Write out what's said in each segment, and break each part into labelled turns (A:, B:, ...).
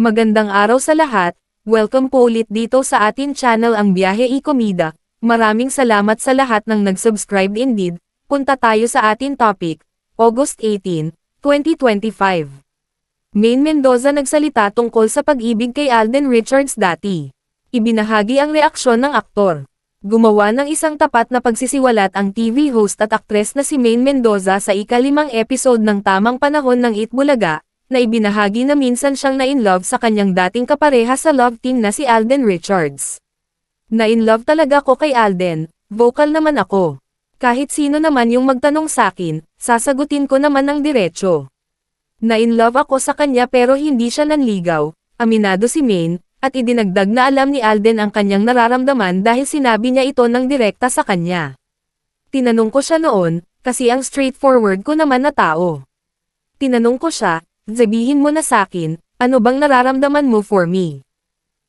A: Magandang araw sa lahat, welcome po ulit dito sa atin channel ang Biyahe y Komida. Maraming salamat sa lahat ng nag-subscribe indeed. Punta tayo sa atin topic, August 18, 2025. Maine Mendoza nagsalita tungkol sa pag-ibig kay Alden Richards dati. Ibinahagi ang reaksyon ng aktor. Gumawa ng isang tapat na pagsisiwalat ang TV host at aktres na si Maine Mendoza sa ika-5 episode ng Tamang Panahon ng Itbulaga, na ibinahagi na minsan siyang na-inlove sa kanyang dating kapareha sa love team na si Alden Richards. Na-inlove talaga ko kay Alden, vocal naman ako. Kahit sino naman yung magtanong sakin, sasagutin ko naman ng diretso. Na-inlove ako sa kanya pero hindi siya nanligaw, aminado si Maine, at idinagdag na alam ni Alden ang kanyang nararamdaman dahil sinabi niya ito ng direkta sa kanya. Tinanong ko siya noon, kasi ang straightforward ko naman na tao. Tinanong ko siya, sabihin mo na sakin, ano bang nararamdaman mo for me?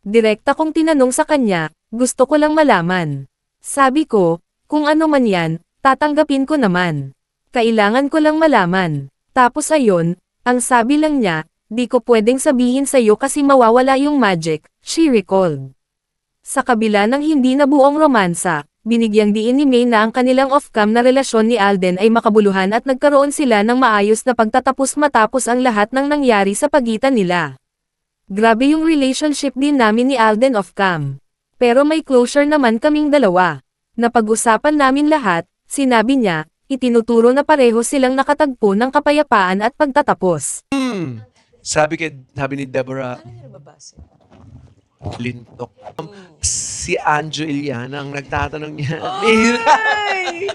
A: Direkta kong tinanong sa kanya, gusto ko lang malaman. Sabi ko, kung ano man yan, tatanggapin ko naman. Kailangan ko lang malaman. Tapos ayon, ang sabi lang niya, di ko pwedeng sabihin sa'yo kasi mawawala yung magic, she recalled. Sa kabila ng hindi nabuong romansa, binigyang diin ni Maine na ang kanilang off-cam na relasyon ni Alden ay makabuluhan at nagkaroon sila ng maayos na pagtatapos matapos ang lahat ng nangyari sa pagitan nila. Grabe yung relationship din namin ni Alden off-cam. Pero may closure naman kaming dalawa. Napag-usapan namin lahat, sinabi niya, itinuturo na pareho silang nakatagpo ng kapayapaan at pagtatapos.
B: Sabi ni Deborah Lintok. Si Anjo Iliana ang nagtatanong niya.
C: Ay!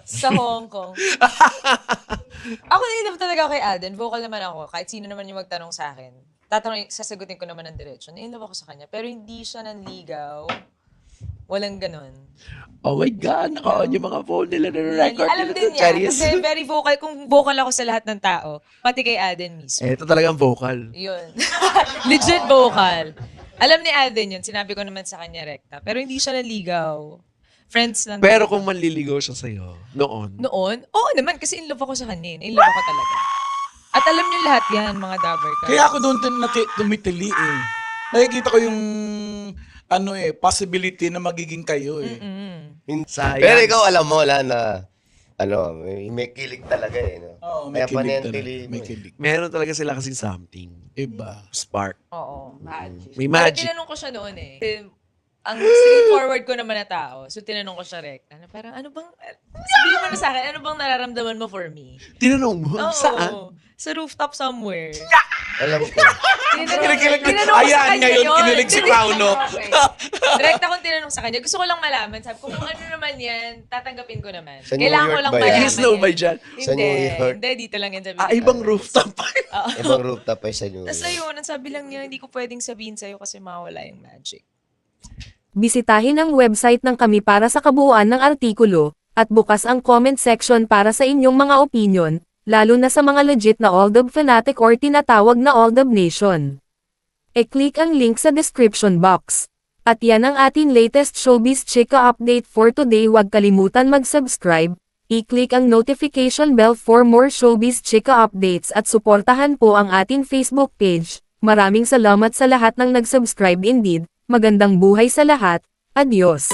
C: Sa Hong Kong. Ako na-inlove talaga ako kay Alden. Vocal naman ako. Kahit sino naman yung magtanong sa akin. Sasagutin ko naman ng diretsyo. Na-inlove ako sa kanya. Pero hindi siya nanligaw. Walang ganon.
B: Oh my God, naka-on yung mga phone nila na record.
C: Alam din niya. Kasi very vocal. Kung vocal ako sa lahat ng tao, pati kay Alden mismo.
B: Ito talagang vocal.
C: Yun. Legit vocal. Alam ni Alden yun. Sinabi ko naman sa kanya rekta. Pero hindi siya naligaw. Friends lang.
B: Pero kung manliligaw siya sa'yo, noon.
C: Noon? Oo naman. Kasi in love ako sa kanya. In love ako talaga. At alam niyo lahat yan, mga Dabber Cats.
D: Kaya ako doon tumitili eh. Nakikita ko yung possibility na magiging kayo eh.
B: Sayang.
E: Pero ikaw alam mo wala na may kilig talaga eh. No?
D: Oo, may
E: Kaya
D: kilig
E: panentili
D: talaga. May kilig.
B: Meron talaga sila kasing something.
D: Iba.
B: Spark.
C: Oo, magic.
B: May
C: Pero
B: magic.
C: tinanong ko siya noon eh. Ang straightforward ko naman na tao. So tinanong ko siya rekta. Na parang ano bang, sabihin mo na sa akin, ano bang nararamdaman mo for me?
B: Tinanong mo?
C: Oo.
B: Saan?
C: Sa rooftop somewhere.
E: Alam ko.
C: Tinanong ko
D: Ayan,
C: sa kanya
D: ngayon,
C: yun.
D: kinilig si Paulo.
C: Okay. Direkta kong tinanong sa kanya. Gusto ko lang malaman. Sabi ko, kung ano naman yan, tatanggapin ko naman.
E: Sa New
C: Kailangan ko
E: York
C: lang
E: ba yan?
C: malaman.
B: Yes, no, by dyan.
E: Sa New York.
C: Hindi, dito lang yan sabi.
B: Ibang rooftop pa yun.
E: Ibang rooftop ay sa New
C: Tapos
E: York.
C: ayun, ang sabi lang niya, hindi ko pwedeng sabihin sa'yo kasi mawala yung magic.
A: Bisitahin ang website ng kami para sa kabuuan ng artikulo, at bukas ang comment section para sa inyong mga opinion, lalo na sa mga legit na Aldab fanatic or tinatawag na Aldab Nation. E-click ang link sa description box. At yan ang ating latest Showbiz Chika update for today. Huwag kalimutan mag-subscribe, i-click ang notification bell for more Showbiz Chika updates at suportahan po ang ating Facebook page. Maraming salamat sa lahat ng nag-subscribe indeed. Magandang buhay sa lahat. Adios.